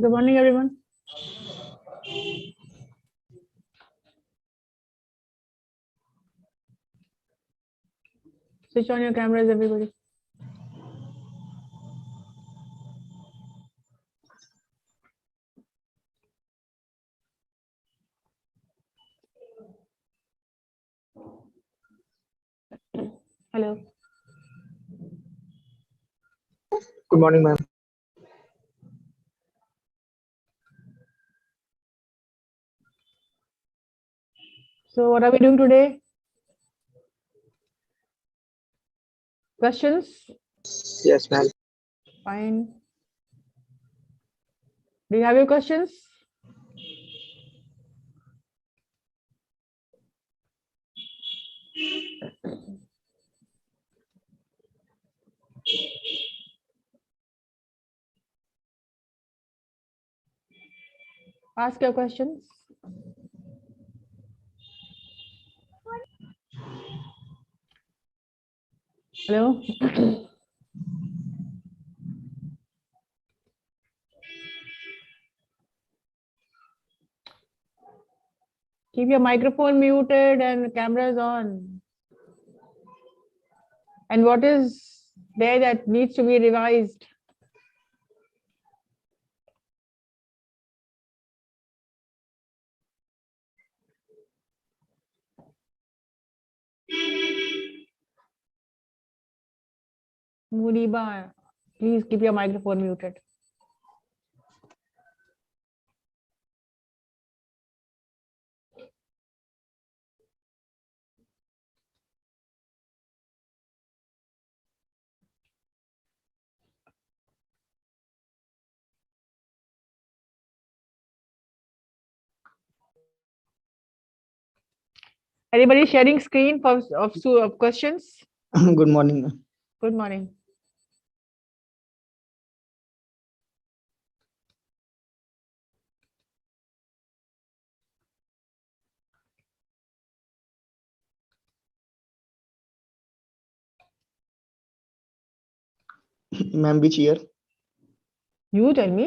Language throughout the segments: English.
Good morning, everyone. Switch on your cameras, everybody. Hello. Good morning, ma'am. So what are we doing today? Questions? Yes, ma'am. Fine. Do you have your questions? Ask your questions. Hello. Keep your microphone muted and cameras on. And what is there that needs to be revised? Muniba, please keep your microphone muted. Anybody sharing screen of questions? Good morning, ma'am. Good morning. Ma'am, which year? You tell me.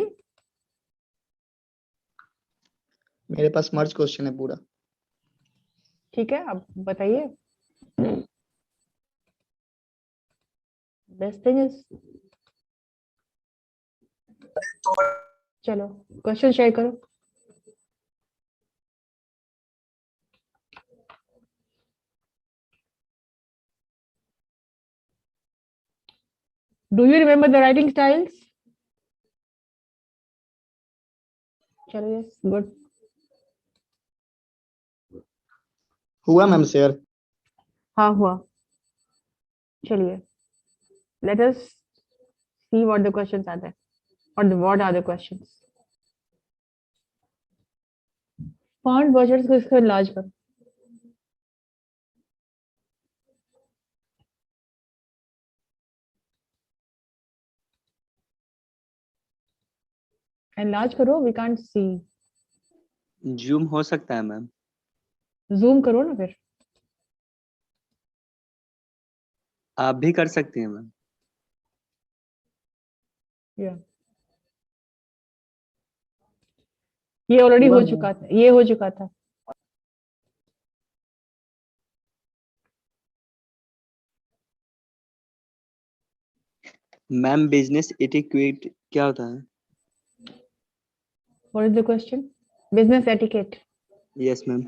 मेरे पास मर्ज question है पूरा. ठीक है, अब बताइए. Best thing is, चलो question share करो. Do you remember the writing styles? चलो, yes, good. हुआ मैम शेयर. हाँ हुआ. चलिए. Let us see what the questions are there, or what are the questions. Font versions को इसको enlarge करो. Enlarge करो. We can't see. जूम हो सकता है मैम. Zoom करो ना फिर. आप भी कर सकती हैं मैम. Yeah. ये ऑलरेडी हो चुका था. ये हो चुका था. मैम बिजनेस एटिक्वेट क्या होता है? What is the question? Business etiquette. Yes ma'am.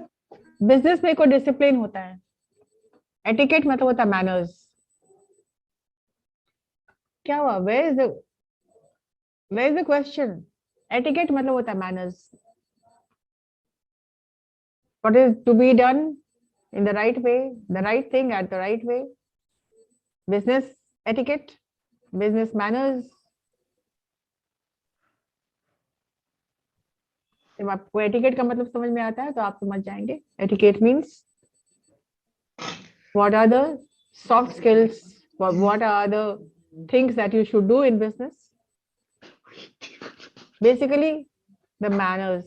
Business में कोई डिसिप्लिन होता है. एटिकेट मतलब होता है मैनर्स. क्या हुआ? Where is the question? Etiquette मतलब होता है manners. What is to be done in the right way, the right thing at the right way. Business etiquette, business manners. जब आपको एटिकेट का मतलब समझ में आता है तो आप समझ जाएंगे. Etiquette means what are the soft skills, what are the things that you should do in business. Basically the manners.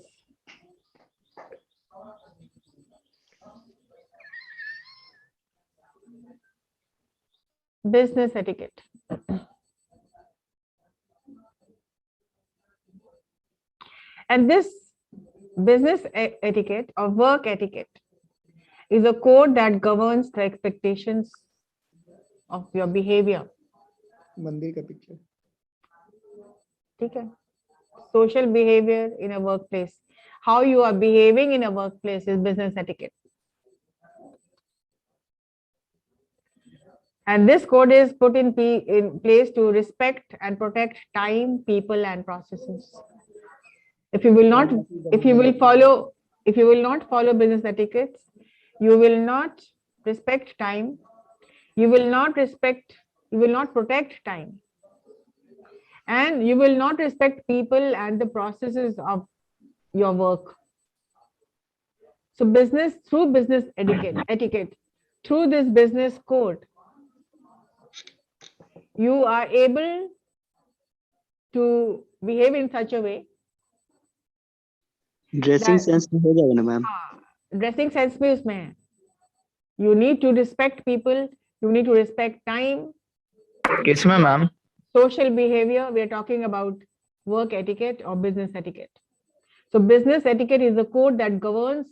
Business etiquette. And this business etiquette or work etiquette is a code that governs the expectations of your behavior. मंदिर का picture. ठीक है? Social behavior in a workplace. How you are behaving in a workplace is business etiquette. And this code is put in place to respect and protect time, people, and processes. If you will not follow business etiquettes, you will not respect time. You will not protect time, and you will not respect people and the processes of your work. So through business etiquette, through this business code, you are able to behave in such a way. Dressing sense में हो जाएगा ना ma'am? Dressing sense में उसमें है. You need to respect people. You need to respect time. किसमें ma'am? Social behavior. We are talking about work etiquette or business etiquette. So business etiquette is the code that governs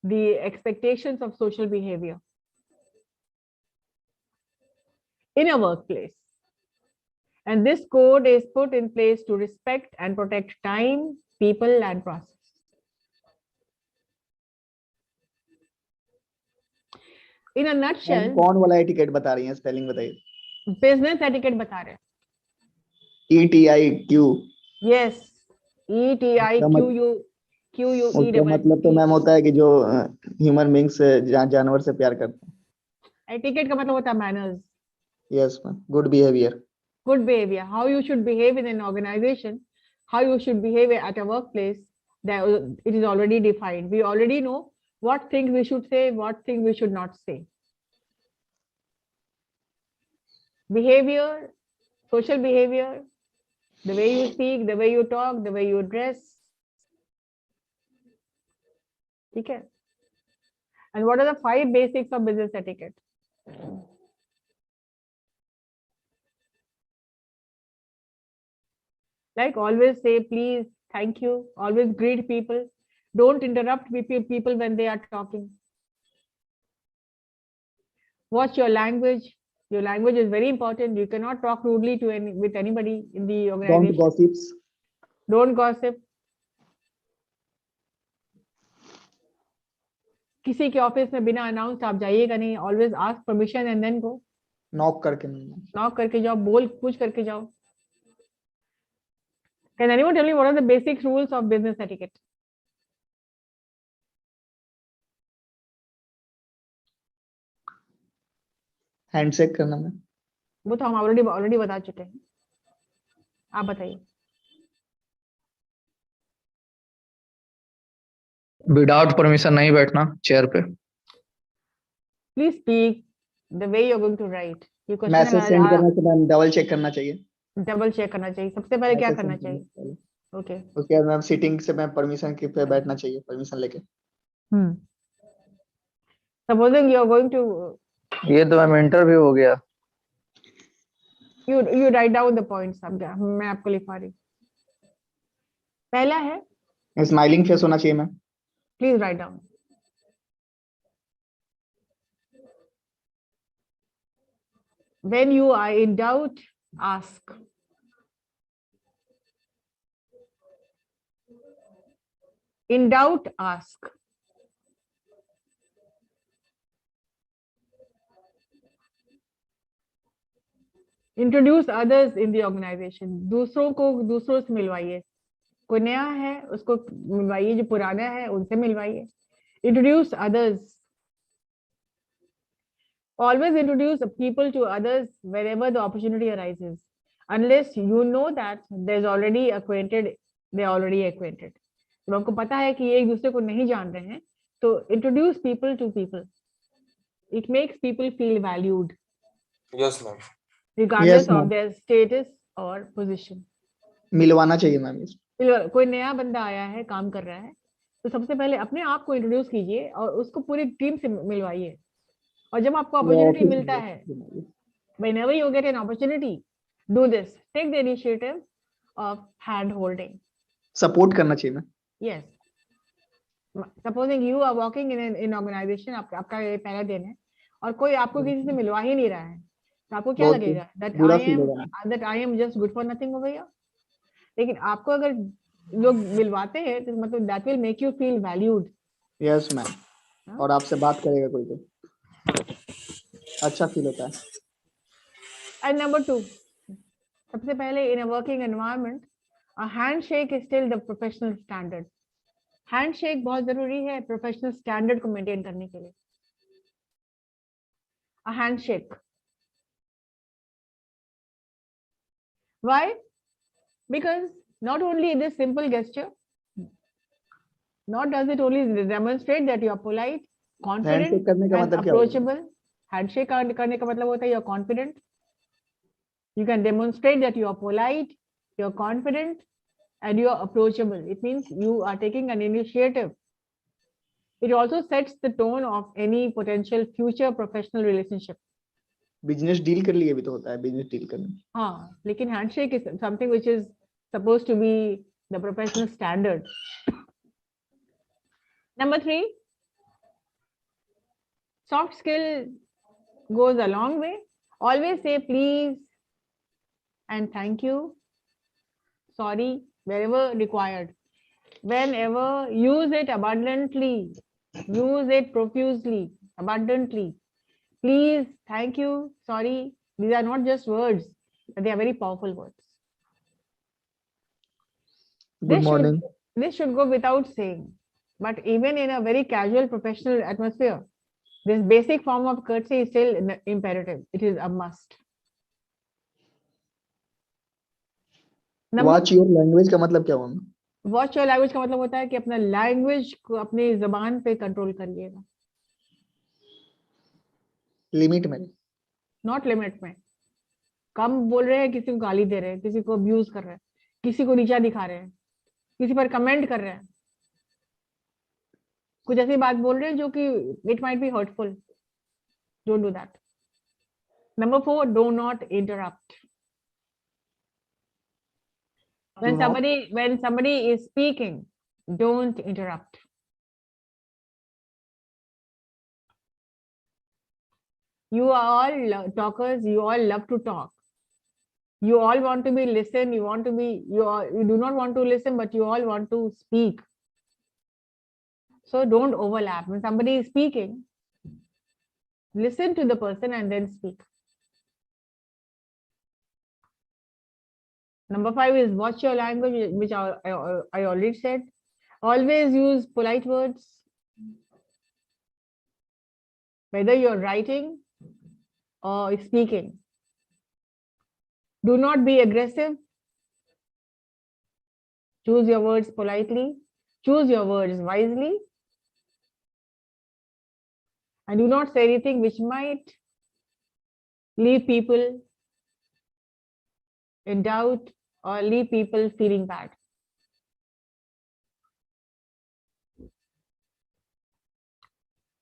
the expectations of social behavior in a workplace. And this code is put in place to respect and protect time, people, and process. In a nutshell, कौन वाला etiquette बता रही हैं? Spelling बताइए. business etiquette बता रहे हैं. ETIQ. Yes, ETIQU. उसका मतलब तो मैम होता है कि जो ह्यूमन बीइंग्स जानवर से प्यार करते हैं. Etiquette का मतलब होता है manners. Yes ma'am. Good behavior. Good behavior. How you should behave in an organization, how you should behave at a workplace, that it is already defined. We already know what things we should say, what things we should not say. Behavior, social behavior, the way you speak, the way you talk, the way you dress. Okay. And what are the 5 basics of business etiquette? Like always say please, thank you, always greet people. Don't interrupt people when they are talking. Watch your language. Your language is very important. You cannot talk rudely with anybody in the organization. Don't gossip. Don't gossip. किसी के office में बिना announce आप जाइएगा नहीं. Always ask permission and then go. Knock करके नहीं. Knock करके जाओ, बोल पूछ करके जाओ. Can anyone tell me what are the basic rules of business etiquette? Handshake करना में. वो तो हम ऑलरेडी बता चुके हैं. आप बताइए. विदाउट परमिशन नहीं बैठना चेयर पे. Please speak the way you're going to write. ये क्वेश्चन मैसेज सेंड करने से मैम डबल चेक करना चाहिए. डबल चेक करना चाहिए. सबसे पहले क्या करना चाहिए? ओके. उसके बाद मैम सीटिंग से मैम परमिशन के पे बैठना चाहिए. परमिशन लेके. Supposing you are going to. ये तो मैम इंटरव्यू हो गया. You write down the points. अब मैं आपको लिखवा रही. पहला है. स्माइलिंग फेस होना चाहिए ma'am. Please write down. When you are in doubt, ask. In doubt, ask. Introduce others in the organization. दूसरों को दूसरों से मिलवाइए. कोई नया है उसको मिलवाइए, जो पुराना है उनसे मिलवाइए. Introduce others. Always introduce people to others wherever the opportunity arises. Unless you know that there's already acquainted, they are already acquainted. जब आपको पता है कि ये एक दूसरे को नहीं जान रहे हैं, तो introduce people to people. It makes people feel valued. Yes, ma'am. Regardless of their status or position. मिलवाना चाहिए मैम. कोई नया बंदा आया है, काम कर रहा है, तो सबसे पहले अपने आप को इंट्रोड्यूस कीजिए और उसको पूरी टीम से मिलवाइए. और जब आपको अपॉर्चुनिटी मिलता है, whenever you get an opportunity, do this. Take the initiative of hand holding. Support करना चाहिए ना. Yes. Supposing you are working in organization, आपका ये पहला दिन है और कोई आपको किसी से मिलवा ही नहीं रहा है, तो आपको क्या लगेगा? बुरा फील होगा ना. that I am just good for nothing over here. लेकिन आपको अगर लोग मिलवाते हैं तो मतलब that will make you feel valued. Yes ma'am. और आपसे बात करेगा कोई तो अच्छा फील होता है. And number 2, सबसे पहले in a working environment, a handshake is still the professional standard. Handshake बहुत जरूरी है प्रोफेशनल स्टैंडर्ड को मेंटेन करने के लिए. A handshake. Why? Because not only this simple gesture, not does it only demonstrate that you are polite, confident and approachable. Handshake करने का मतलब होता है you are confident. You can demonstrate that you are polite, you are confident and you are approachable. It means you are taking an initiative. It also sets the tone of any potential future professional relationship. Business deal कर लिए भी तो होता है business deal करने. हाँ, लेकिन handshake is something which is supposed to be the professional standard. Number 3, soft skill goes a long way. Always say please and thank you, sorry, wherever required. Whenever, use it abundantly, use it profusely, abundantly. Please, thank you, sorry. These are not just words, but they are very powerful words. Good morning. This should go without saying, but even in a very casual professional atmosphere, this basic form of courtesy is still imperative. It is a must. Watch your language का मतलब क्या होगा? Watch your language का मतलब होता है कि अपना language को अपनी जबान पे कंट्रोल करिएगा. लिमिट में, नॉट लिमिट में. कम बोल रहे हैं, किसी को गाली दे रहे हैं, किसी को अब्यूज कर रहे हैं, किसी को नीचा दिखा रहे हैं, किसी पर कमेंट कर रहे हैं, कुछ ऐसी बात बोल रहे हैं जो कि it might be hurtful. Don't do that. Number 4, do not interrupt. When somebody is speaking, don't interrupt. You are all talkers, you all love to talk. You all want to be listened, you do not want to listen, but you all want to speak. So don't overlap. When somebody is speaking, listen to the person and then speak. Number 5 is watch your language, which I already said. Always use polite words. Whether you're writing or speaking. Do not be aggressive. Choose your words politely. Choose your words wisely. And do not say anything which might leave people in doubt or leave people feeling bad.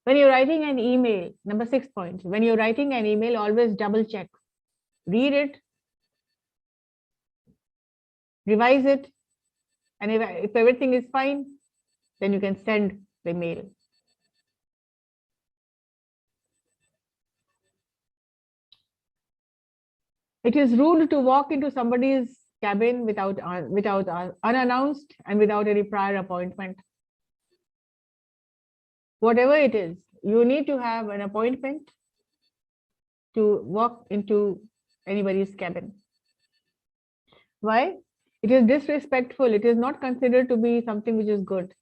When you're writing an email, number 6 point, when you're writing an email, always double check. Read it, revise it, and if everything is fine, then you can send the mail. It is rude to walk into somebody's cabin without unannounced and without any prior appointment. Whatever it is, you need to have an appointment to walk into anybody's cabin. Why? It is disrespectful. It is not considered to be something which is good.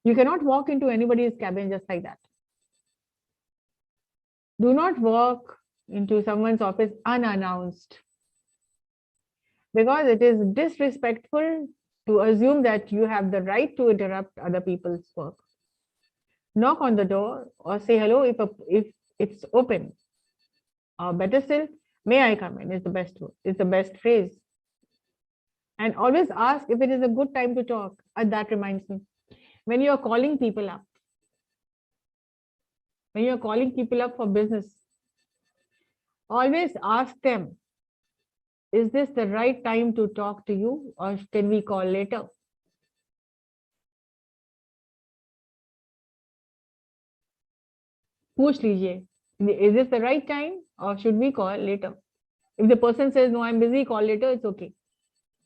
You cannot walk into anybody's cabin just like that. Do not walk into someone's office unannounced, because it is disrespectful to assume that you have the right to interrupt other people's work. Knock on the door or say hello if it's open. Or better still, may I come in is the best word, is the best phrase. And always ask if it is a good time to talk. And that reminds me, when you are calling people up, for business, always ask them is this the right time to talk to you or can we call later? पूछ लीजिए, is this the right time or should we call later? If the person says no, I'm busy, call later, it's okay.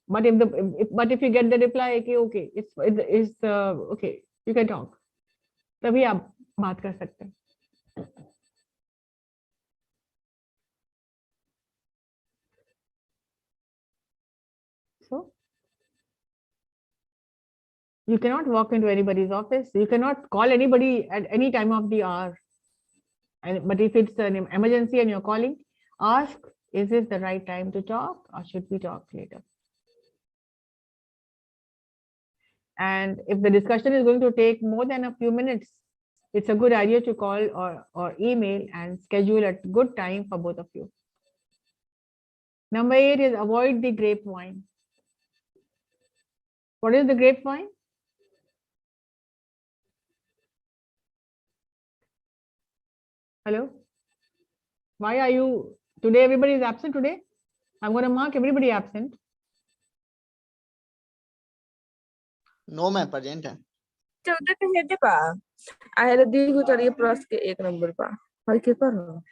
But if you get the reply okay, it's okay, you can talk, तभी आप बात कर सकते हैं. So you cannot walk into anybody's office. You cannot call anybody at any time of the hour. But if it's an emergency and you're calling, ask, is this the right time to talk or should we talk later? And if the discussion is going to take more than a few minutes, it's a good idea to call or email and schedule a good time for both of you. Number 8 is avoid the grapevine. What is the grapevine? Hello? Why are you, today everybody is absent today? I'm going to mark everybody absent. No ma'am present है. 14 के हेडे पा आए दी को चलिए plus के 1 number पा भाई के पर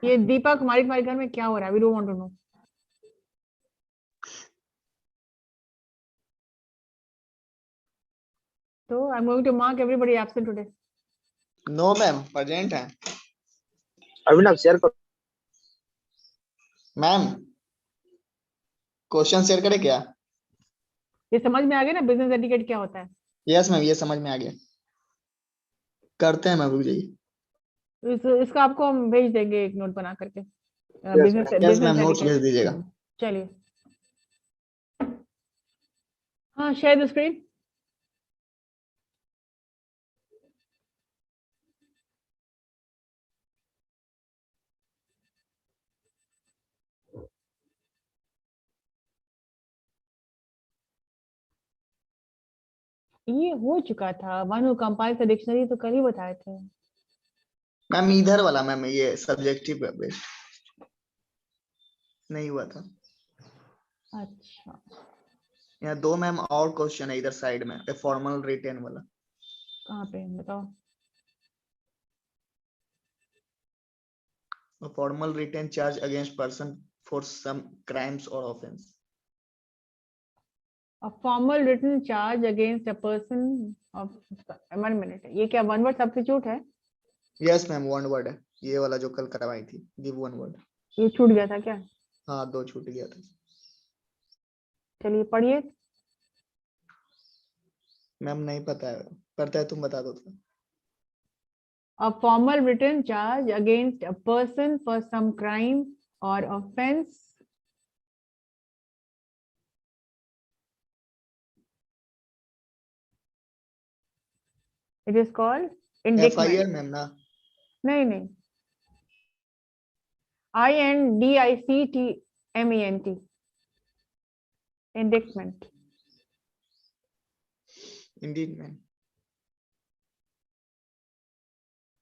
ये दीपक हमारे घर में क्या हो रहा है? We don't want to know. So I'm going to mark everybody absent today. No ma'am present है. अभिनव शेयर करो. मैम क्वेश्चन शेयर करें क्या? ये समझ में आ गया ना बिजनेस एटिकेट क्या होता है? यस मैम, ये समझ में आ गया. करते हैं मैम, रुक जाइए. इसका आपको हम भेज देंगे एक नोट बना करके. यस मैम, नोट्स भेज दीजिएगा. चलिए. हाँ, शेयर द स्क्रीन. ये हो चुका था. One who compiles the dictionary तो कल ही बताए थे. मैम इधर वाला मैम, ये सब्जेक्टिव बेस्ड नहीं हुआ था. अच्छा, यहाँ 2 मैम और क्वेश्चन है इधर साइड में, फॉर्मल रिटन वाला. कहाँ पे बताओ? Formal written charge against person for some crimes और offence. A formal written charge against a person of 1 minute. ये क्या वन वर्ड सब्स्टिट्यूट है? यस मैम, वन वर्ड है. ये वाला जो कल करवाई थी, गिव वन वर्ड. ये छूट गया था क्या? हाँ, 2 छूट गया था. चलिए पढ़िए. मैम नहीं पता है, पता है तुम बता दो तो. A formal written charge against a person for some crime or offense it is called indictment. FIR ma'am ना. नहीं, INDICTMENT, indictment. Indeed ma'am.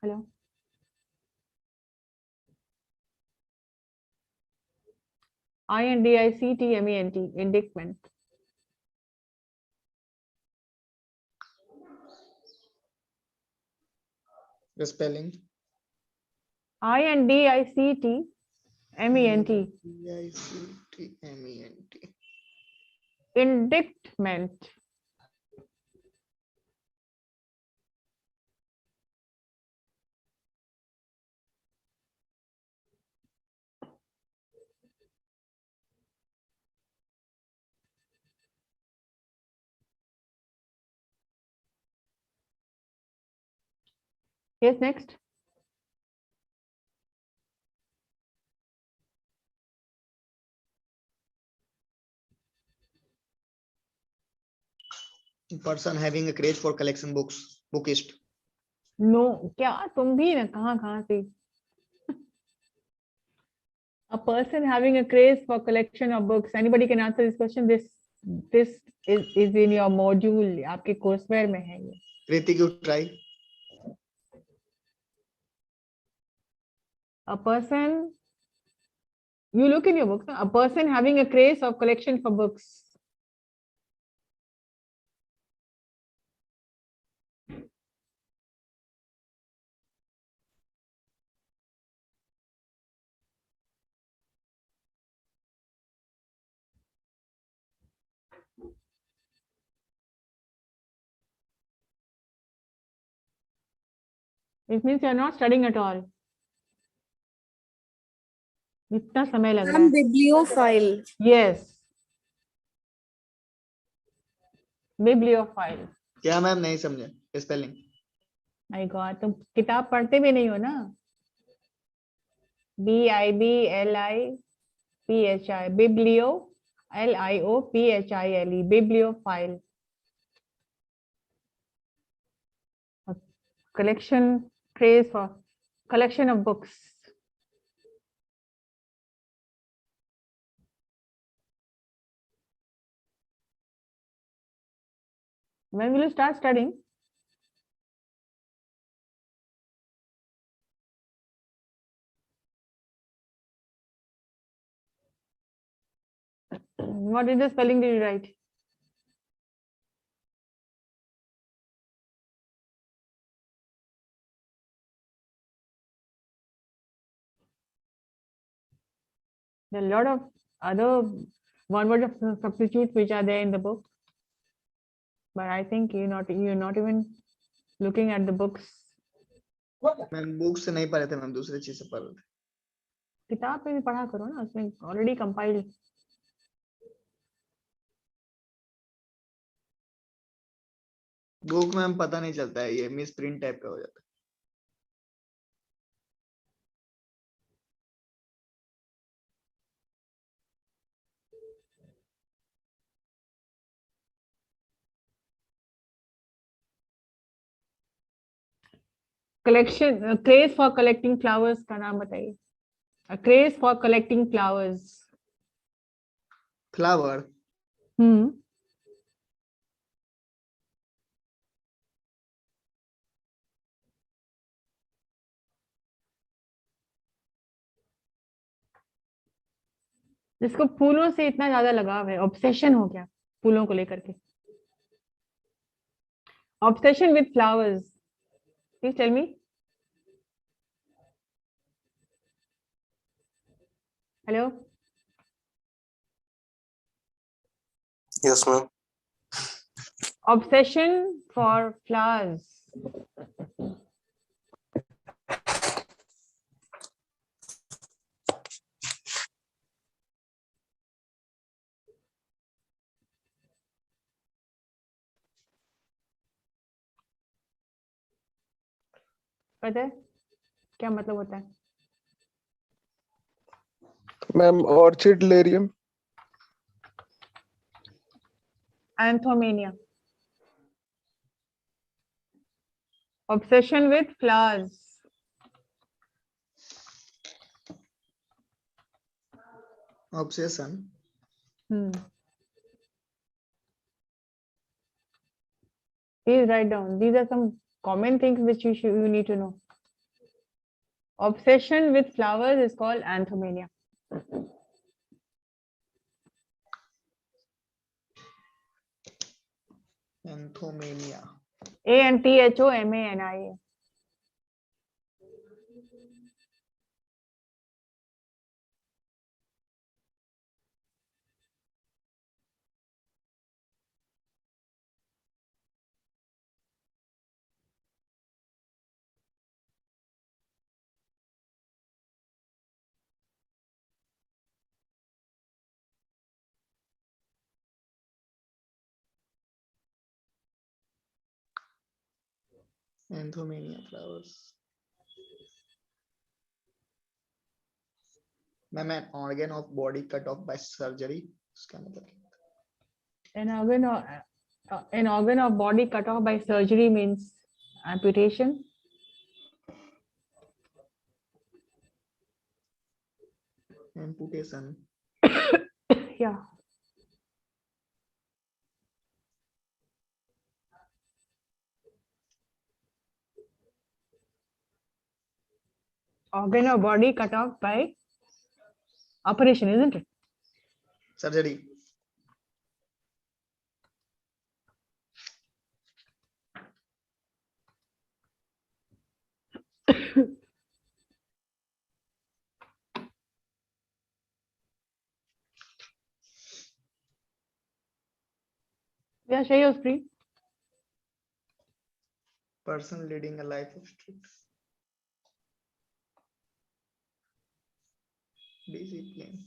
Hello. INDICTMENT, indictment. The spelling. INDICTMENT, ICTMENT. indictment. Yes, next. Person having a craze for collection books, bookist. No, क्या तुम भी ना कहाँ से? A person having a craze for collection of books. Anybody can answer this question. This is in your module. आपके courseware में है ये. Ritik, you try. A person You look in your books. A person having a craze of collection for books. It means you are not studying at all. इतना समय लग रहा ma'am है. Bibliophile. Yes. Bibliophile. क्या ma'am नहीं समझे spelling? My God, तुम किताब पढ़ते भी नहीं हो ना. BIBLIPHI. Biblio. LIOPHILE. Bibliophile. A collection, craze for collection of books. When will you start studying? What is the spelling did you write? There are a lot of other one word of substitutes which are there in the book, but I think you're not even looking at the books. Ma'am book से नहीं पढ़े थे ma'am, दूसरी चीज से पढ़ रहे थे. किताब पे भी पढ़ा करो ना, उसमें ऑलरेडी कंपाइल्ड. बुक में पता नहीं चलता है, ये मिस प्रिंट टाइप का हो जाता है. Collection, craze for collecting flowers का नाम बताइए. A craze for collecting flowers. Flower. जिसको फूलों से इतना ज्यादा लगाव है, ऑब्सेशन हो गया फूलों को लेकर के. Obsession with flowers. Please tell me. Hello. Yes, ma'am. Obsession for flowers. पता है क्या मतलब होता है? Ma'am orchidelirium. Anthomania. Obsession with flowers. Obsession. Please write down. These are some common things which you need to know. Obsession with flowers is called anthomania. Anthomania. ANTHOMANIA. Anthomania flowers. Ma'am an organ of body cut off by surgery, इसका मतलब क्या? An organ of body cut off by surgery means amputation. Amputation. Yeah. Organ of body cut off by Operation, isn't it? Surgery. Yeah, share your screen. Person leading a life of strict discipline.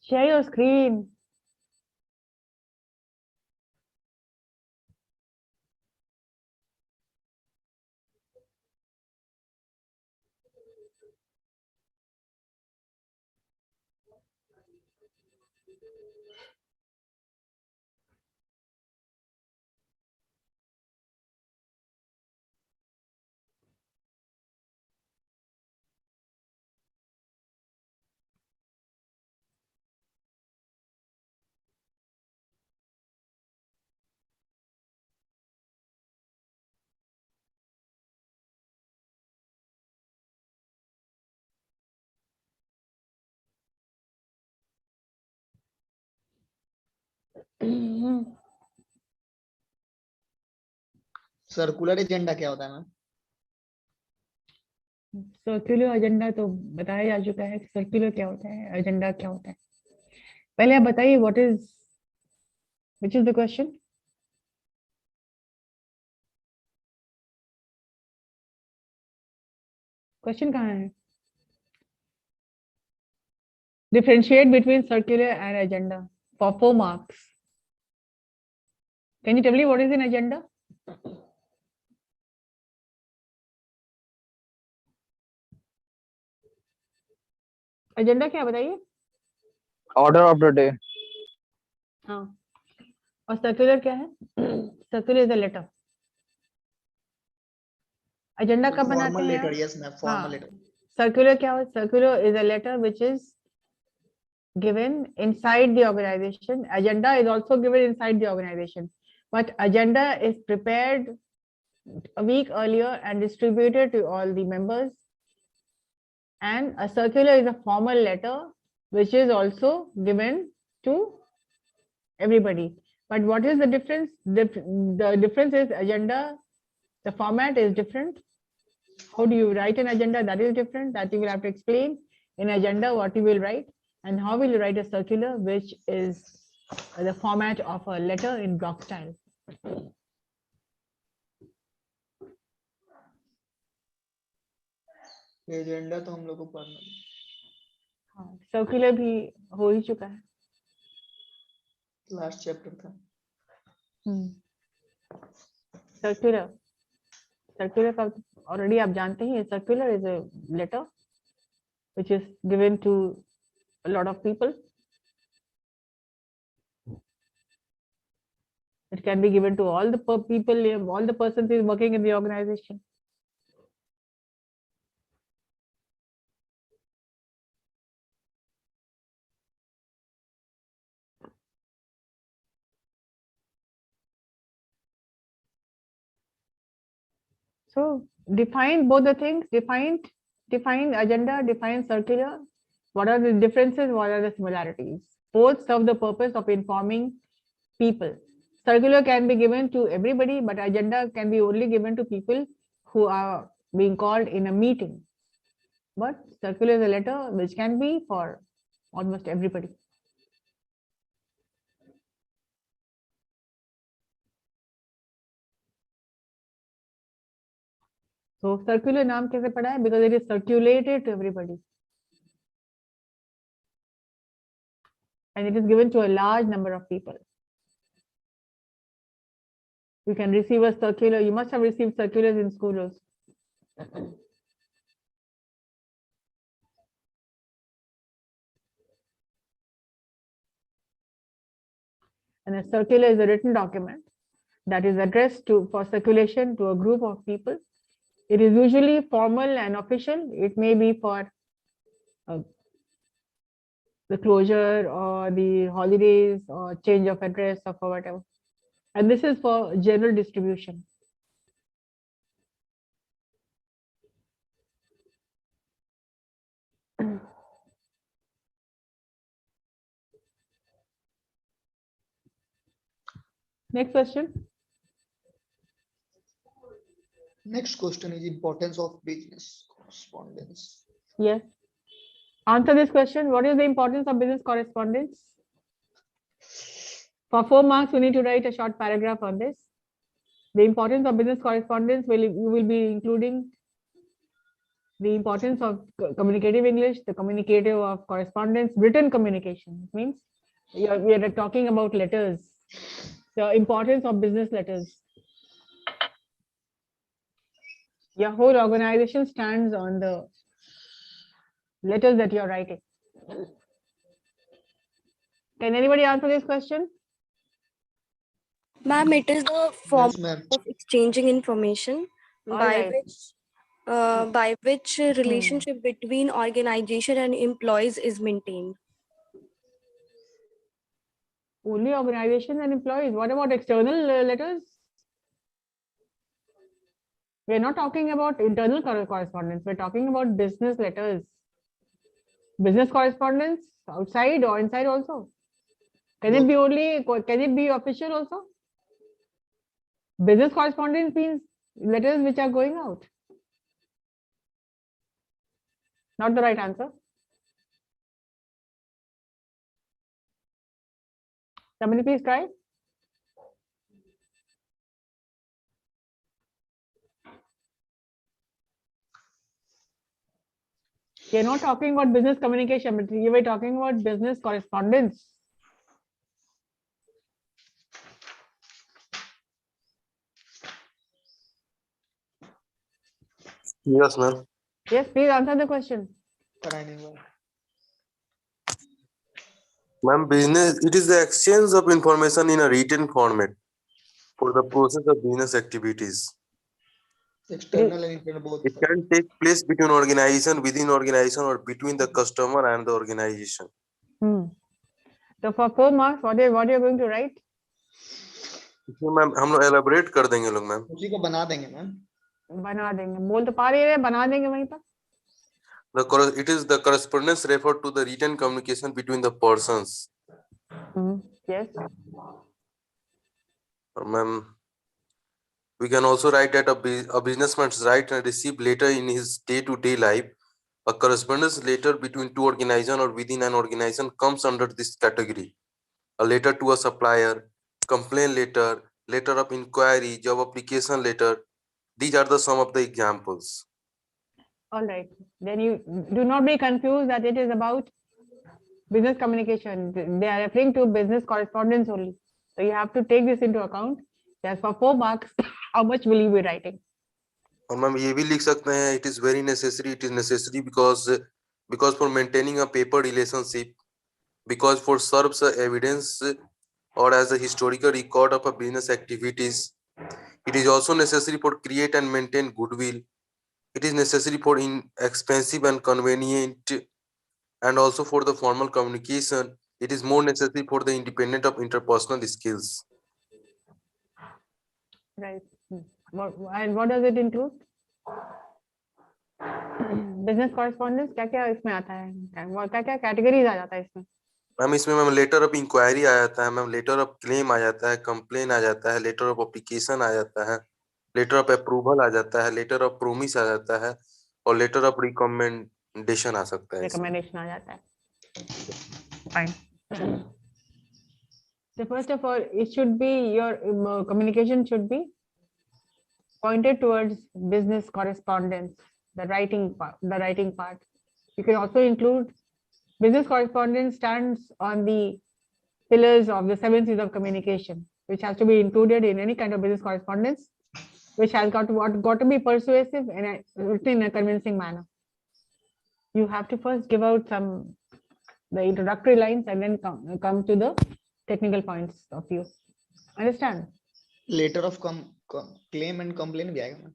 Share your screen. Circular agenda क्या होता है ma'am? Circular agenda तो बताया जा चुका है। Circular क्या होता है, एजेंडा क्या होता है? पहले आप बताइए what is, which is the question? Question कहाँ है? Differentiate between circular and agenda for 4 marks. Can you tell me what is an agenda? Agenda क्या बताइए? Order of the day. हाँ, और सर्कुलर क्या है? Circular is a letter. Agenda कब बनाते फॉर्मल हैं? लेटर, यस मैम, फॉर्मल हाँ, लेटर. सर्कुलर क्या है? Circular is a letter which is given inside the organization. Agenda is also given inside the organization, but agenda is prepared a week earlier and distributed to all the members. And a circular is a formal letter which is also given to everybody. But what is the difference? The difference is agenda, the format is different. How do you write an agenda? That is different. That you will have to explain in agenda what you will write, and how will you write a circular, which is the format of a letter in block style. Agenda तो हम लोग को पढ़ना है. हाँ, circular भी हो ही चुका है। लास्ट चैप्टर था. सर्कुलर, सर्कुलर का ऑलरेडी आप जानते हैं। Circular is a letter which is given to a lot of people. It can be given to all the people, all the persons is working in the organization. So define both the things, define agenda, define circular. What are the differences? What are the similarities? Both serve the purpose of informing people. Circular can be given to everybody, but agenda can be only given to people who are being called in a meeting. But circular is a letter which can be for almost everybody. So circular नाम कैसे पड़ा है? Because it is circulated to everybody. And it is given to a large number of people. You can receive a circular. You must have received circulars in school also. And a circular is a written document that is addressed to for circulation to a group of people. It is usually formal and official. It may be for the closure or the holidays or change of address or for whatever. And this is for general distribution. Next question. Next question is importance of business correspondence. Yes. Answer this question. What is the importance of business correspondence? For 4 marks, we need to write a short paragraph on this. The importance of business correspondence you will be including the importance of communicative English, the communicative of correspondence, written communication. It means we are talking about letters, the importance of business letters. Your whole organization stands on the letters that you are writing. Can anybody answer this question? Ma'am, it is the form Yes, ma'am. of exchanging information All by right. which relationship between organization and employees is maintained. Only organization and employees. What about external letters? We're not talking about internal correspondence. We're talking about business letters. Business correspondence outside or inside also. Can it be official also? Business correspondence means letters which are going out. Not the right answer. Somebody please try. You're not talking about business communication, but you were talking about business correspondence. Yes, ma'am. Yes, please answer the question. Ma'am, business, it is the exchange of information in a written format for the process of business activities. External and internal both. It can take place between organization, within organization, or between the customer and the organization. So for 4 marks, what are you going to write? Ma'am हम लोग elaborate कर देंगे लोग ma'am. उसी को बना देंगे ma'am. बना देंगे. बोल तो पा रही है, बना देंगे वहीं पर. It is the correspondence referred to the written communication between the persons. Yes. Ma'am, we can also write that a businessman write and receive letter in his day-to-day life. A correspondence letter between two organizations or within an organization comes under this category. A letter to a supplier, complaint letter, letter of inquiry, job application letter. These are the some of the examples. All right. Then you do not be confused that it is about business communication. They are referring to business correspondence only. So you have to take this into account. As for 4 marks, how much will you be writing? और ma'am ये भी लिख सकते हैं it is very necessary, it is necessary because for maintaining a paper relationship, because for serves evidence or as a historical record of a business activities. It is also necessary for create and maintain goodwill. It is necessary for inexpensive and convenient, and also for the formal communication. It is more necessary for the independent of interpersonal skills. Right. And what does it include? Business correspondence क्या इसमें आता है? क्या categories आ जाता है इसमें? Ma'am इसमें ma'am letter of inquiry आ जाता है, मैम लेटर ऑफ क्लेम आ जाता है, कंप्लेन आ जाता है, लेटर ऑफ एप्लीकेशन आ जाता है, लेटर ऑफ अप्रूवल आ जाता है, लेटर ऑफ प्रोमिस आ जाता है और लेटर ऑफ रिकमेंडेशन आ सकता है. रिकमेंडेशन आ जाता है. Fine. So first of all, it should be your communication should be pointed towards business correspondence, the writing part. You can also include business correspondence stands on the pillars of the 7 C's of communication, which has to be included in any kind of business correspondence, which has got to be persuasive and written in a convincing manner. You have to first give out the introductory lines and then come to the technical points of view. Understand? Letter of claim and complaint भी आएगा ma'am.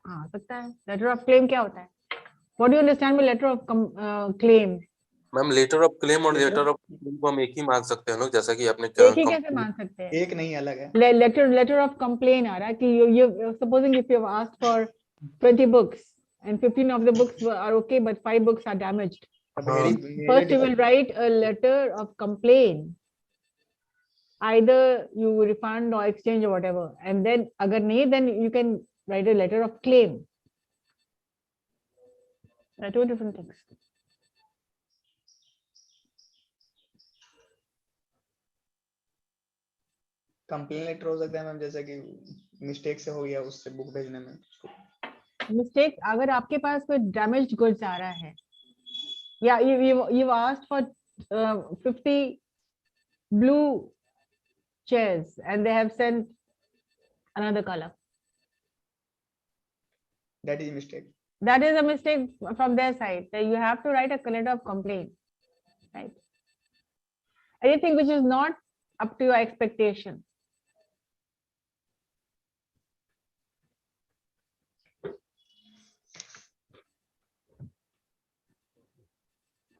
हाँ सकता है. Letter of claim क्या होता है? What do you understand by letter of claim? Ma'am letter of claim और letter of को हम एक ही मान सकते हैं लोग, जैसा कि आपने एक ही कैसे मान सकते हैं? एक नहीं अलग है. Letter of complaint आ रहा है कि you supposing if you have asked for 20 books and 15 of the books are okay but 5 books are damaged. First you will write a letter of complaint. either you refund or exchange or whatever. And then agar nahi, then you can write a letter of claim. Two different things. Complain letter हो सकता है ma'am, जैसे कि mistake से हो गया उससे book भेजने में। Mistake, अगर आपके पास कोई damaged goods आ रहा है, yeah, you asked for 50 blue chairs and they have sent another color. That is mistake. That is a mistake from their side. That you have to write a letter of complaint, right? Anything which is not up to your expectation.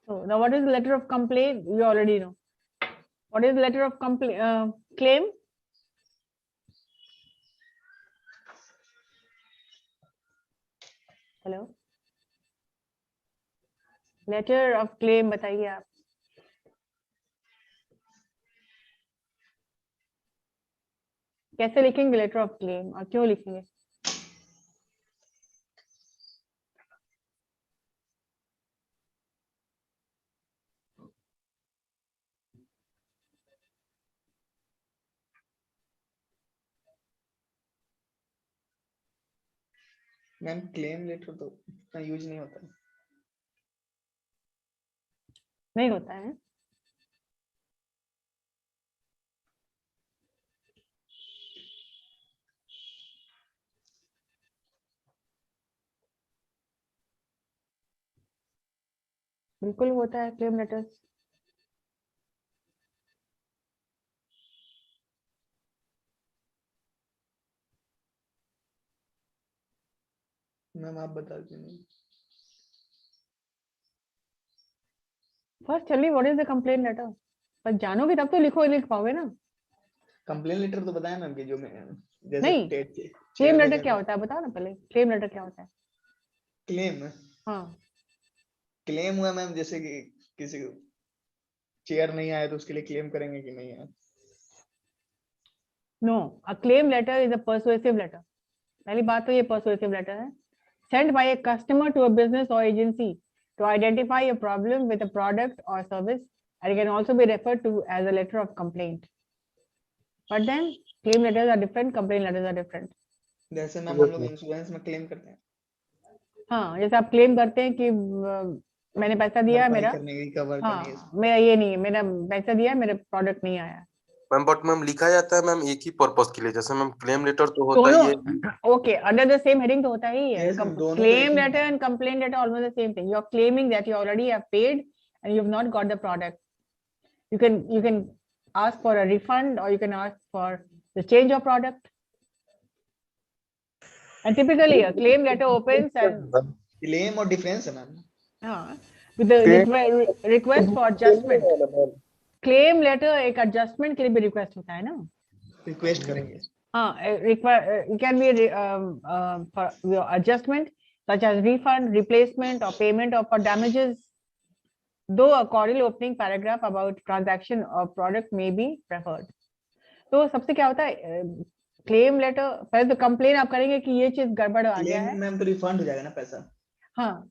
So now, what is the letter of complaint? You already know. What is the letter of claim? Hello. Letter of claim बताइए आप. कैसे लिखेंगे letter of claim और क्यों लिखेंगे? Ma'am claim letter तो इतना use नहीं होता है। नहीं होता है। बिल्कुल होता है क्लेम लेटर्स। मैम आप बता दीजिए। First tell me what is the complain letter. पर जानोगे तब तो लिख पाओगे ना। कंप्लेन लेटर तो बताया मैम कि जो मैं जैसे नहीं, क्लेम लेटर क्या होता है बताओ ना पहले। क्लेम लेटर क्या होता है? क्लेम, हाँ, क्लेम हुआ मैम जैसे कि किसी को चेयर नहीं आया तो उसके लिए क्लेम करेंगे कि नहीं आया। No, a claim letter is a persuasive letter. पहली बात तो ये पर्सुएसिव लेटर है। Send by a customer to a business और agency to identify a problem with a product or service, and it can also be referred to as a letter of complaint. But then claim letters are different, complaint letters are different. जैसे ma'am हम लोग insurance में claim करते हैं। हाँ, जैसे आप claim करते हैं कि मैंने पैसा दिया है मेरा, हाँ, मेरा ये नहीं है, मेरा पैसा दिया है, मेरा प्रोडक्ट नहीं आया। मैम बट मैम लिखा जाता है मैम एक ही पर्पस के लिए, जैसे मैम क्लेम लेटर तो होता ही है। Okay, under the same heading तो होता ही है। Claim letter and complaint letter almost the same thing. You are claiming that you already have paid and you have not got the product. You can ask for a refund or you can ask for the change of product. And typically a claim letter opens and claim और difference है ma'am. with the request for adjustment. Claim letter एक adjustment के लिए भी request होता है ना? Request करेंगे। it can be for your adjustment such as refund, replacement or payment of for damages. Though a cordial opening paragraph about transaction or product may be preferred. तो सबसे क्या होता है क्लेम लेटर, पहले तो कंप्लेन आप करेंगे कि ये चीज गड़बड़ आ गया है। मैम तो रिफंड हो जाएगा ना पैसा। हाँ,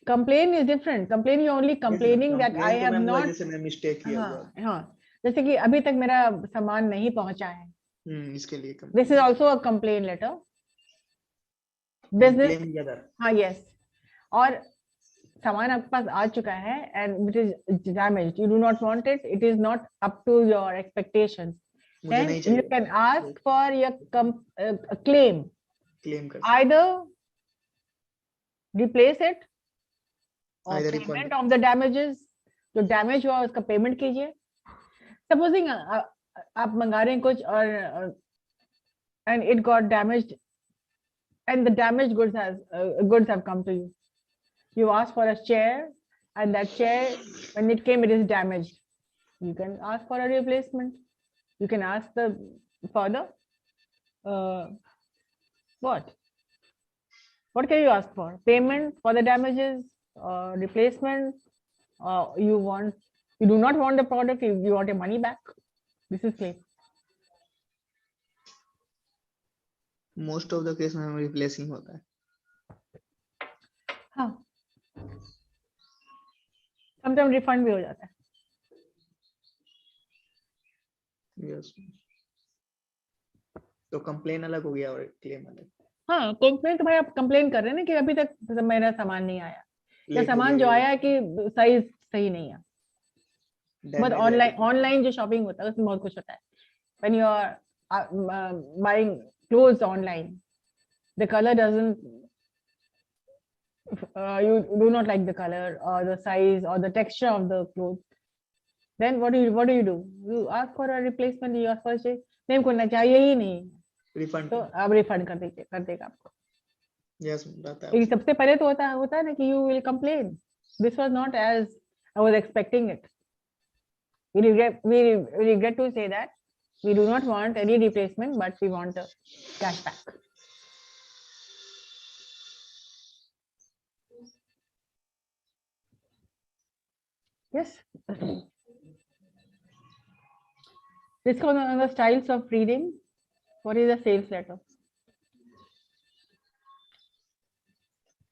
complain is different. Complain you only complaining that I have not, जैसे मैं मिस्टेक किया हुआ। हाँ, जैसे कि अभी तक मेरा सामान नहीं पहुंचा है, इसके लिए this is also a complain letter. Business, हाँ, यस, और सामान आपके पास आ चुका है and it is damaged, you do not want it, it is not up to your expectations, then you can ask for your claim. Either replace it or payment of the damages. जो damage हुआ उसका payment कीजिए। Supposing आप मंगा रहे हैं कुछ और and it got damaged and the damaged goods have come to you. You ask for a chair and that chair, when it came, it is damaged. You can ask for a replacement. You can ask the further what can you ask for? Payment for the damages, replacement, you do not want the product, you want your money back. This is clear. Most of the case में replacing होता है. हाँ, sometime refund भी हो जाता है. Yes. तो complain अलग हो गया और क्लेम अलग. हाँ, कंप्लेन तो भाई आप कंप्लेन कर रहे हैं ना कि अभी तक मेरा सामान नहीं आया, या Late हो सामान जो गया, आया है कि साइज सही नहीं है. बट damage है. ऑनलाइन जो शॉपिंग होता है उसमें बहुत कुछ होता है. When you are buying clothes online, the color doesn't, you do not like the color or the size or the texture of the clothes, then what do you do? You ask for a replacement. You ask for a नहीं करना चाहिए ही नहीं, refund. तो आप refund कर देगा आपको. Yes, रहता है. लेकिन सबसे पहले तो होता है ना कि you will complain, this was not as I was expecting it. We regret to say that we do not want any replacement, but we want a cashback. Yes. Let's go on the styles of reading. What is a sales letter?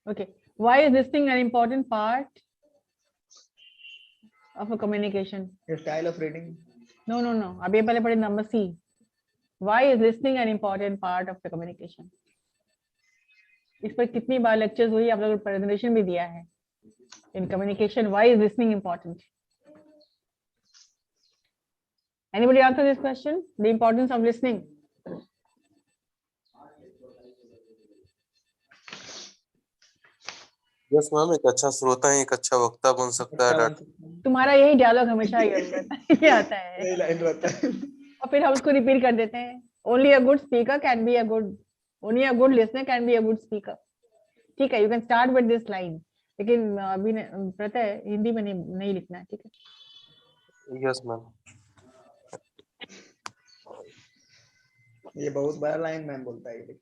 Okay. Why is listening an important part of a communication? The style of reading. No. अभी पहले पढ़े number C. Why is listening an important part of the communication? इस पर कितनी बार lectures हुई, आप लोगों ने प्रेजेंटेशन भी दिया है. In communication, why is listening important? Anybody answer this question? The importance of listening. Yes ma'am, एक अच्छा श्रोता है, एक अच्छा वक्ता बन सकता है. तुम्हारा यही डायलॉग हमेशा ये आता है. यही लाइन रहता है. और फिर हम उसको रिपीट कर देते हैं. Only a good speaker can be a good, only a good listener can be a good speaker. ठीक है, you can start with this line. लेकिन अभी पता है हिंदी में नहीं लिखना है. ठीक है. Yes ma'am. ये बहुत बड़ा लाइन मैम बोलता है.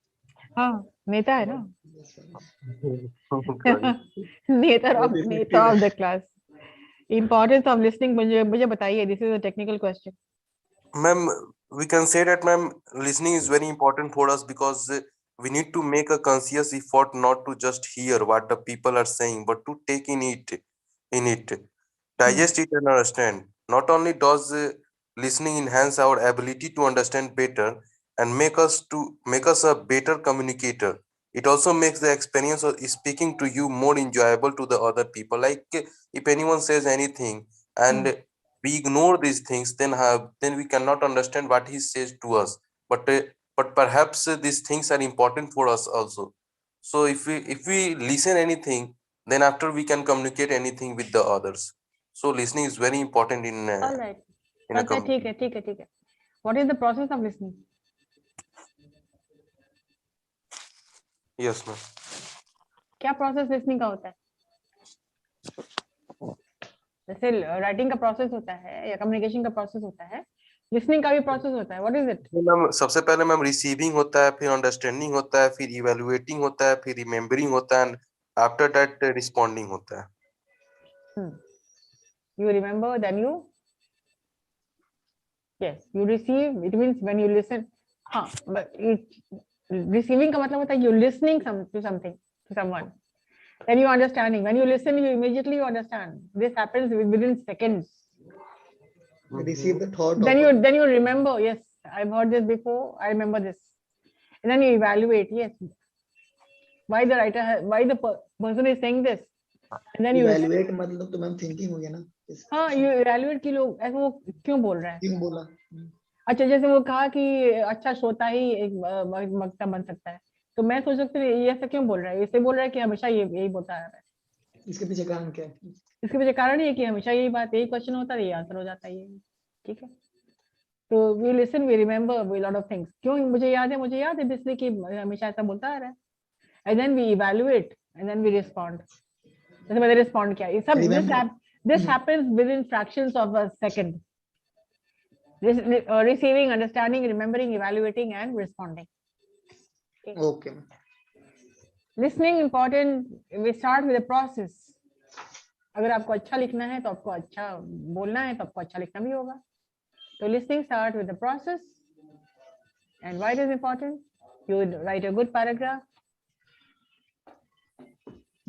हाँ, नेता है ना. नेता of the class. Importance of listening मुझे बताइए. This is a technical question. Ma'am, we can say that ma'am, listening is very important for us because we need to make a conscious effort not to just hear what the people are saying, but to take in it, digest it and understand. Not only does listening enhance our ability to understand better and make us a better communicator, it also makes the experience of speaking to you more enjoyable to the other people. Like if anyone says anything and we ignore these things, then we cannot understand what he says to us. But perhaps these things are important for us also. So if we listen anything, then after we can communicate anything with the others. So listening is very important in All right. in a ठीक है. What is the process of listening? Yes, ma'am. क्या process listening का होता है? जैसे writing का process होता है या कम्युनिकेशन का प्रोसेस होता है, लिसनिंग का भी प्रोसेस होता है. What is it? मैम, सबसे पहले मैम रिसीविंग होता है, फिर अंडरस्टैंडिंग होता है, फिर इवैल्यूएटिंग होता है, फिर रिमेम्बरिंग होता है, एंड आफ्टर दैट रिस्पोंडिंग होता है. You remember, then you, yes, you receive. It means when you listen. हाँ, but receiving का मतलब होता है you listening to something, to someone. Then you understanding. When you listen, you immediately understand. This happens within seconds. Receive the thought. Then you remember. Yes, I've heard this before. I remember this. And then you evaluate. Yes, why the person is saying this. And then you evaluate मतलब तो ma'am thinking हो गया ना. हाँ, you evaluate कि लोग ऐसा वो क्यों बोल रहा है. क्यों बोला. अच्छा, जैसे वो कहा कि अच्छा श्रोता ही एक वक्ता बन सकता है, तो मैं सोच सकती हूँ ये ऐसा क्यों बोल रहा है. इससे बोल रहा है कि हमेशा यही बोलता रहा है. इसके पीछे कारण क्या है? इसके पीछे कारण ये कि हमेशा यही बात, यही क्वेश्चन होता है, ये आंसर हो जाता है ये. ठीक है. तो we listen, we remember we lot of things. क्यों मुझे याद है इसलिए कि हमेशा ऐसा बोलता आ रहा है. And then we evaluate and then we respond. जैसे मैंने रिस्पॉन्ड किया, ये सब this happens within fractions of a second. Receiving, understanding, remembering, evaluating and responding. Okay. Listening important. We start with the process. अगर आपको अच्छा लिखना है तो आपको अच्छा बोलना है तो आपको अच्छा लिखना भी होगा. So listening starts with the process. And why it is important? You would write a good paragraph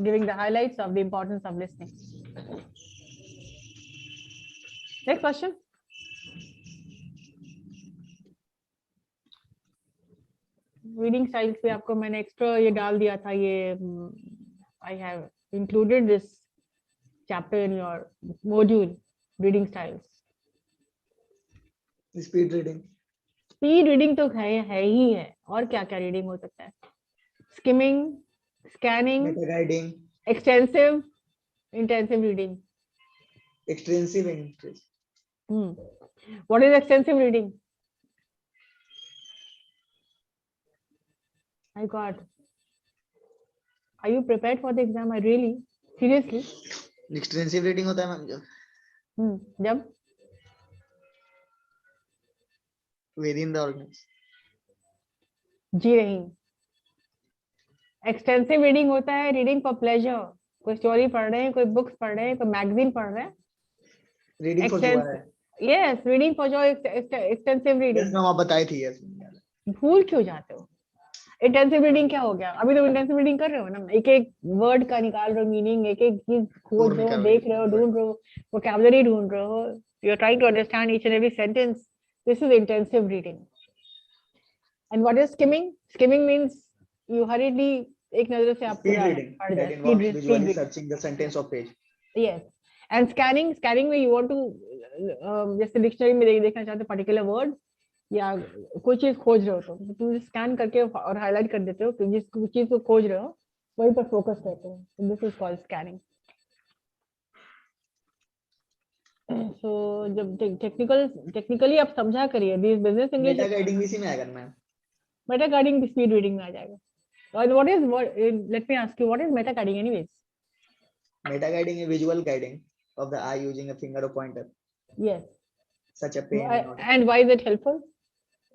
giving the highlights of the importance of listening. Next question. Reading styles पे आपको मैंने extra ये डाल दिया था ये I have included this chapter in your module, reading styles. Speed reading. Speed reading तो है ही है, और क्या क्या reading हो सकता है? Skimming, scanning, Meta guiding. extensive, intensive reading. Extensive interest. What is extensive reading? My God. Are you prepared for the exam? I really, seriously. Extensive reading होता है मैम जब जब within the organization. जी नहीं. Extensive reading होता है reading for pleasure. कोई story पढ़ रहे हैं, कोई बुक्स पढ़ रहे हैं, कोई मैगजीन पढ़ रहे हैं. Reading for joy है. Yes, reading for joy, extensive reading. Yes ma'am आप बताई थी. Yes. भूल क्यों जाते हो? इंटेंसिव रीडिंग क्या हो गया? अभी तो इंटेंसिव रीडिंग कर रहे हो ना, एक एक वर्ड का निकाल रहे हो मीनिंग, एक एक चीज खोज रहे हो, देख रहे हो, ढूंढ रहे हो, वोकैबुलरी ढूंढ रहे हो, you are trying to understand each and every sentence. This is intensive reading. And what is skimming? Skimming means you hurriedly एक नजर से आप पूरा पढ़ जाए. That involves visually searching the sentence of page. Yes. And scanning में you want to जैसे dictionary में देखना चाहते हो पर्टिकुलर वर्ड या कोई चीज खोज रहे हो तो तुम स्कैन करके और हाईलाइट कर देते हो कि जिस चीज को खोज रहे हो वहीं पर फोकस करते हो. This is called scanning. So जब टेक्निकली आप समझा करिए this business English. Meta guiding भी इसी में आएगा मैम. मेटा गाइडिंग भी स्पीड रीडिंग में आ जाएगा. और what let me ask you, what is meta guiding anyways? Meta guiding is visual guiding of the eye using a finger or pointer. Yes. Such a pain. And why is it helpful?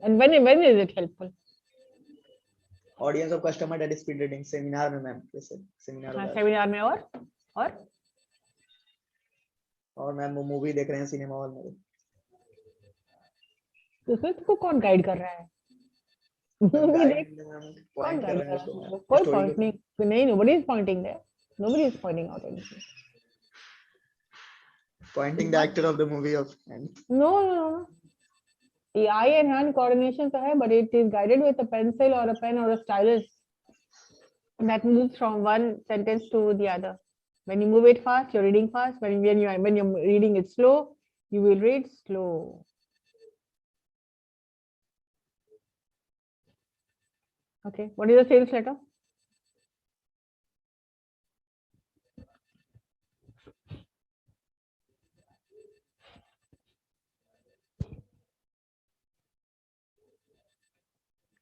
And when is it helpful? Audience of customer, that is speed reading. Seminar में ma'am जैसे seminar में और ma'am वो movie देख रहे हैं cinema hall में. तो उसमें तुमको कौन गाइड कर रहा है? मूवी देख कौन गाइड कर रहा है? कोई पॉइंट नहीं. Nobody is pointing there. Nobody is pointing out anything. Pointing the actor of the movie of. No. The eye and hand coordination तो है, but it is guided with a pencil or a pen or a stylus that moves from one sentence to the other. When you move it fast, you're reading fast. When you're reading it slow, you will read slow. Okay, what is a sales letter?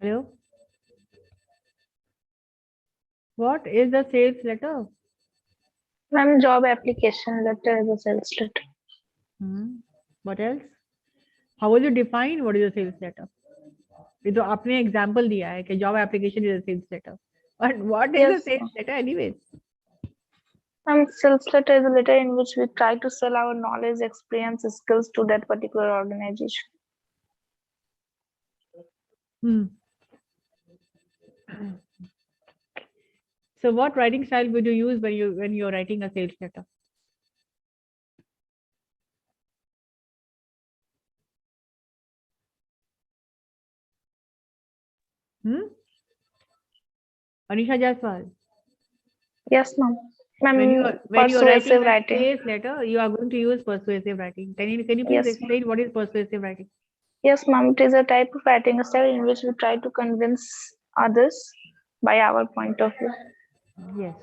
Hello? What is the sales letter? Ma'am, job application letter is a sales letter. What else? How will you define what is a sales letter? ये तो आपने example दिया है कि job application is a sales letter. But what is a sales letter anyways? Sales letter is a letter in which we try to sell our knowledge, experience, skills to that particular organization. So what writing style would you use when you're writing a sales letter? Anisha Jaiswal. Yes, ma'am. When you're Persuasive writing a writing. sales letter, you are going to use persuasive writing. Can you please Yes, explain what is persuasive writing? Yes, ma'am. It is a type of writing style in which we try to convince others by our point of view. Yes.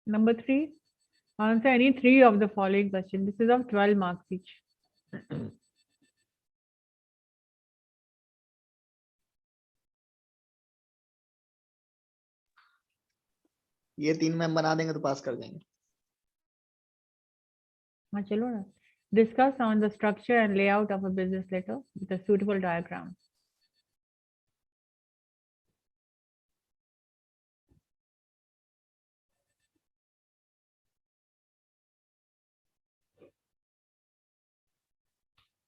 Number 3, answer any 3 of the following questions. This is of 12 marks each. ये 3 ma'am बना देंगे तो पास कर देंगे. हाँ चलो ना. Discuss on the structure and layout of a business letter with a suitable diagram.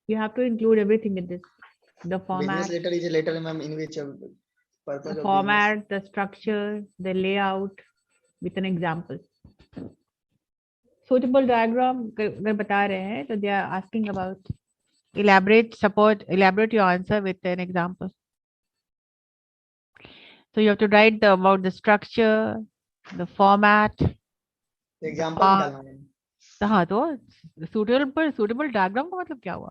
You have to include everything in this. The Business format, letter is a letter, ma'am, in which the purpose of business. format, the structure, the layout, with an example. Suitable diagram अगर बता रहे हैं तो they are asking about elaborate your answer with an example. So you have to write about the structure, the format. Example में डालना है तो हाँ तो suitable diagram का मतलब क्या हुआ?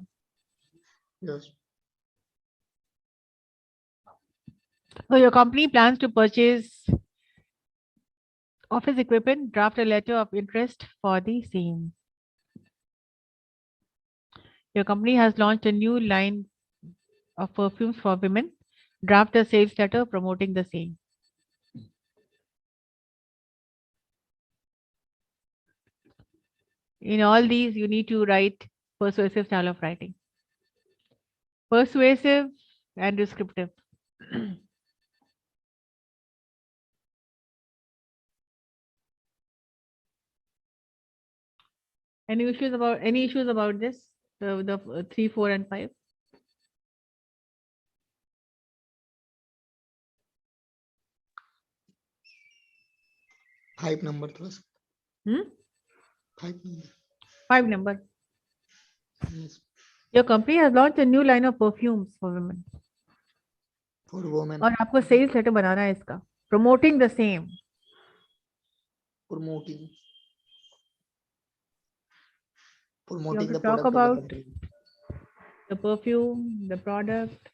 Yes So your company plans to purchase office equipment, draft a letter of interest for the same. Your company has launched a new line of perfumes for women, draft a sales letter promoting the same. In all these, you need to write persuasive style of writing. Persuasive and descriptive. Any issues about this? The 3, 4, and 5. Five number थोड़ा सा Hmm? 5 number 5 number. yes Your company has launched a new line of perfumes for women. for women और आपको sales letter बनाना है इसका. Promoting the same. promoting You have to the talk product of the about company the perfume, the product,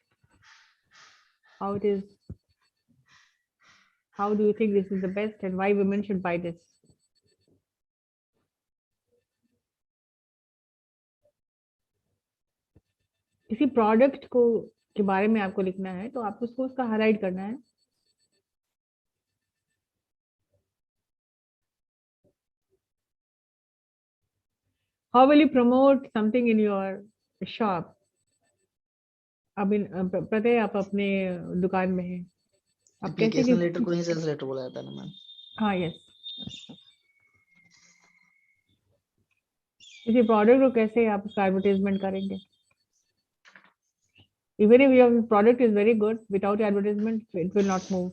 how it is, how do you think this is the best and why women should buy this? किसी product को के बारे में आपको लिखना है तो आपको उसका हाईलाइट करना है. How will you promote something in your shop? अब पता है आप अपने दुकान में हैं. आप कैसे एप्लीकेशन लेटर को ही सेल्स लेटर बोला जाता है ना मैम. हाँ यस. किसी प्रोडक्ट को कैसे आप उसका एडवर्टाइजमेंट करेंगे? Even if your product is very good, without advertisement, it will not move.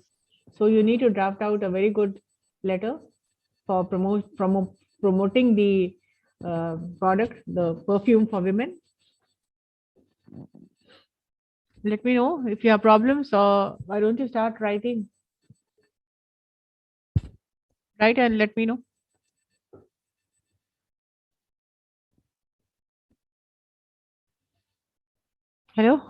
So you need to draft out a very good letter for promoting the product, the perfume for women. Let me know if you have problems, or why don't you start writing? Write and let me know. Hello.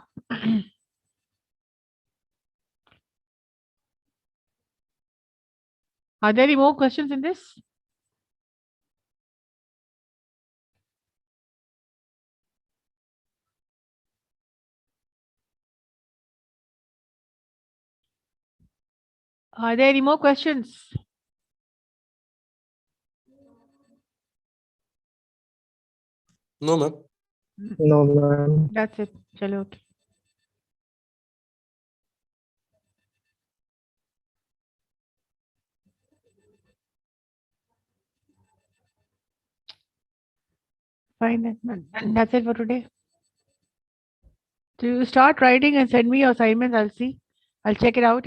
Are there any more questions in this? Are there any more questions? No, ma'am. No, ma'am. That's it. Chalo. Okay. Fine then. That's it for today. So you start writing and send me your assignments. I'll see. I'll check it out.